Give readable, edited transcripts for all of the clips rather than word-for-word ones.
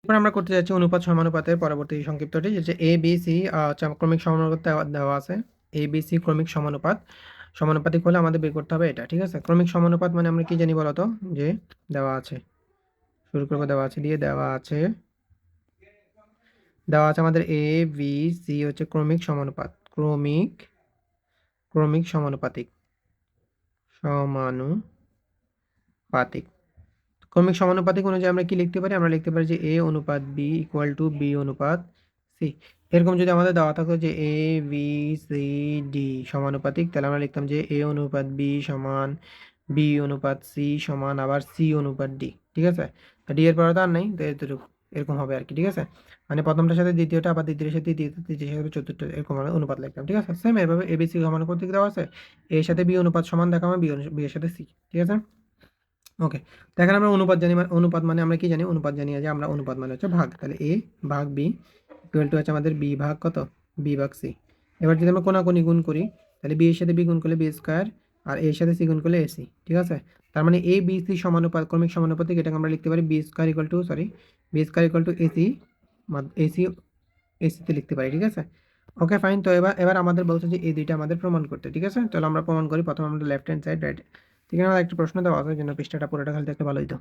এরপর আমরা করতে যাচ্ছি অনুপাত সমানুপাতের পরবর্তী সংক্ষিপ্তটি, যে এ বি সি ক্রমিক সমানুপাত দেওয়া আছে। এ বি সি ক্রমিক সমানুপাত, সমানুপাতিক হলে আমাদের বের করতে হবে এটা। ঠিক আছে, ক্রমিক সমানুপাত মানে আমরা কি জানি বলতো, যে দেওয়া আছে, শুরু করবো দেওয়া আছে দিয়ে, দেওয়া আছে আমাদের এ বি সি হচ্ছে ক্রমিক সমানুপাত, ক্রমিক সমানুপাতিক, সমানুপাতিক। ক্রমিক সমানুপাতিক অনুযায়ী আমরা কি লিখতে পারি, আমরা লিখতে পারি যে এ অনুপাত বি ইকুয়াল টু বি অনুপাত সি। এরকম যদি আমাদের দেওয়া থাকতো যে এ বি সি ডি সমানুপাতিক, তাহলে আমরা লিখতাম যে এ অনুপাত বি সমান বি অনুপাত সি সমান আবার সি অনুপাত ডি। ঠিক আছে, ডি এর পরে তো আর নেই, তো এতটুকু এরকম হবে আর কি। ঠিক আছে, মানে প্রথমটার সাথে দ্বিতীয়টা, আবার দ্বিতীয়ের সাথে তৃতীয়টা, তৃতীয়ের সাথে চতুর্থ, এরকম আমরা অনুপাত লিখতাম। ঠিক আছে, সেম এভাবে এবিসি সমানুপাতিক দেওয়া আছে, এর সাথে বি অনুপাত সমান দেখাবো বি এর সাথে সি। ঠিক আছে, ওকে। তো এখানে আমরা অনুপাত জানি, অনুপাত মানে আমরা কি জানি, অনুপাত জানি যে আমরা অনুপাত মানে হচ্ছে ভাগ, তাহলে এ ভাগ বি ইকুয়াল টু হচ্ছে আমাদের বি ভাগ কত, বি ভাগ সি। এবার যদি আমরা কোনাকুনি গুণ করি, তাহলে বি এর সাথে বি গুণ করলে বি স্কোয়ার, আর এর সাথে সি গুণ করলে এসি। ঠিক আছে, তার মানে এ বি সি সমানুপাত, ক্রমিক সমানুপাতিক, এটাকে আমরা লিখতে পারি B square equal to B square equal to AC, AC, এসিতে লিখতে পারি। ঠিক আছে, ওকে ফাইন। তো এবার এবার আমাদের বলছে যে এই দুইটা আমাদের প্রমাণ করতে। ঠিক আছে, তাহলে আমরা প্রমাণ করি। প্রথমে আমরা লেফট হ্যান্ড সাইড, রাইট, এখানে আমাদের একটা প্রশ্ন দেওয়া আছে, জন্য পৃষ্ঠাটা পুরোটা খালি দেখতে ভালোই, তো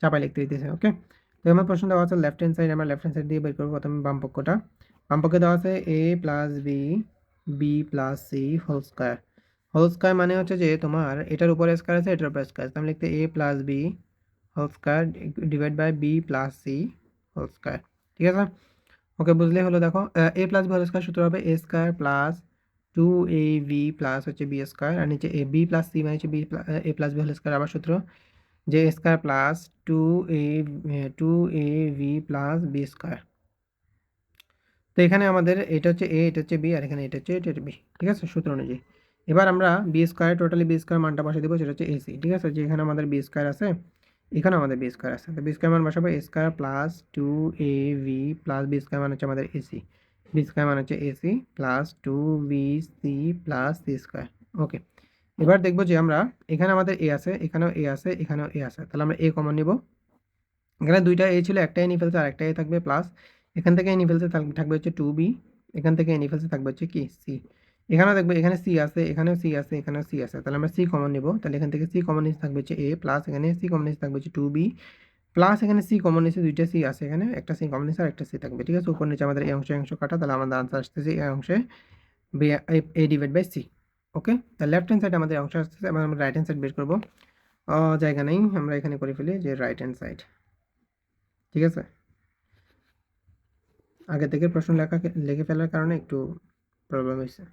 চাপাই লিখতে দিতেছে। ওকে, তো আমার প্রশ্ন দেওয়া আছে লেফট হ্যান্ড সাইড, আমরা লেফট হ্যান্ড সাইড দিয়ে বের করবো। প্রথমে বাম পক্ষটা, বাম পক্ষে দেওয়া আছে A plus B, B plus C whole square. Whole square মানে হচ্ছে যে তোমার এটার উপরে স্কোয়ার আছে, এটার উপরে স্কোয়ার আছে, আমি লিখতে A plus B whole square divide by B plus C whole square. ঠিক আছে, ওকে, বুঝলে হলো। দেখো, A plus B whole square সূত্র হবে A square plus 2ab plus হচ্ছে বি স্কোয়ার, আর নিচে এ বি প্লাস সি মানে হচ্ছে A plus B whole square, আবার সূত্র যে square plus two A B plus B square. তো এখানে আমাদের এটা হচ্ছে এ, এটা হচ্ছে বি, আর এখানে এটা হচ্ছে বি। ঠিক আছে, সূত্র অনুযায়ী এবার আমরা B square, totally B square মানটা বসে দেবো, সেটা হচ্ছে এসি। ঠিক আছে, যে এখানে আমাদের বি স্কোয়ার আছে, এখানে আমাদের বি স্কোয়ার আছে, তো বি স্কোয়ার মান বসাবো A square plus 2ab plus B square মান হচ্ছে আমাদের এসি, বি স্কোয়ার মান হচ্ছে A C plus 2bc plus C square. Okay, এবার দেখবো যে আমরা এখানে আমাদের এ আছে, এখানেও এ আছে, এখানেও এ আছে, তাহলে আমরা এ কমন নিব। এখানে দুইটা এ ছিল, একটা এ নিয়ে ফেলছে আর একটা এ থাকবে প্লাস, এখান থেকে এ নিয়ে ফেলছে থাকবে হচ্ছে 2b, এখান থেকে এ নিয়ে ফেলছে থাকবে হচ্ছে কি সি। এখানেও দেখবে এখানে সি আছে, এখানেও সি আছে, এখানেও সি আছে, তাহলে আমরা সি কমন নিব। তাহলে এখান থেকে সি কমন নিচে থাকবে হচ্ছে এ প্লাস, এখানে সি কমন নিচে থাকবে হচ্ছে 2b প্লাস, এখানে সি কমন নিচে দুইটা সি আছে, এখানে একটা সি কমন নিচে আর একটা সি থাকবে। ঠিক আছে, উপর নিচে আমাদের এই অংশ অংশ কাটা, তাহলে আমাদের আনসার আসতেছে এই অংশে এ ডিভাইড বাই সি। ওকে, তাহলে লেফট হ্যান্ড সাইড আমাদের অংশ আসতেছে, এবং আমরা রাইট হ্যান্ড সাইড বের করবো। জায়গা নেই, আমরা এখানে করে ফেলি যে রাইট হ্যান্ড সাইড। ঠিক আছে, আগে থেকে প্রশ্ন লিখে ফেলার কারণে একটু প্রবলেম হয়েছে।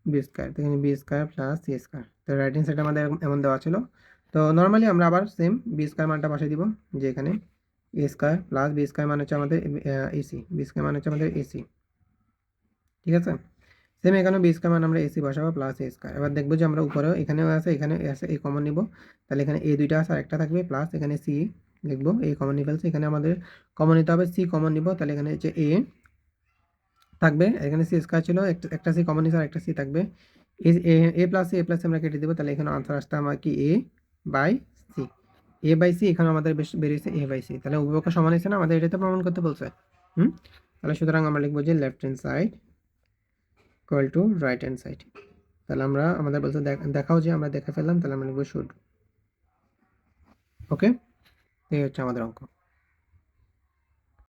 বি স্কোয়ার, তো এখানে B square plus C square, তো রাইট হ্যান্ড সাইড আমাদের এমন দেওয়া ছিল। তো নর্মালি আমরা আবার সেম বি স্কোয়ার মানটা বসে দিব, যে এখানে এ স্কোয়ার প্লাস বি স্কোয়ার মান হচ্ছে আমাদের এসি, বি স্কোয়ার মান হচ্ছে আমাদের এসি। ঠিক আছে, সেম এখানে বি স্কোয়ার মান আমরা এসি বসাবো প্লাস এ স্কোয়ার। এবার দেখবো যে আমরা উপরেও এখানেও আছে, এখানে আছে, এই কমন নিব, তাহলে এখানে এ দুইটা আছে আর একটা থাকবে প্লাস, এখানে সি লিখবো, এই কমন নিয়ে ফেলছে, এখানে আমাদের কমন নিতে হবে, সি কমন নিব, তাহলে এখানে হচ্ছে এ থাকবে, এখানে সি স্কোয়ার ছিল, একটা সি কমন নিচে আর একটা সি থাকবে, A plus C, A plus আমরা কেটে দেবো, তাহলে এখানে আনসার আসতে আমার কি A by C, A by C, এখানে আমাদের বেরিয়েছে এ বাই সি, তাহলে উভয়পক্ষ সমান হয়েছে না, আমাদের এটাতে প্রমাণ করতে বলছে। তাহলে সুতরাং আমরা লিখবো যে left hand side equal to right hand side. তাহলে আমরা আমাদের বলছে দেখাও, যে আমরা দেখে ফেললাম, তাহলে আমরা লিখবো শুড। ওকে, এই হচ্ছে আমাদের অঙ্ক।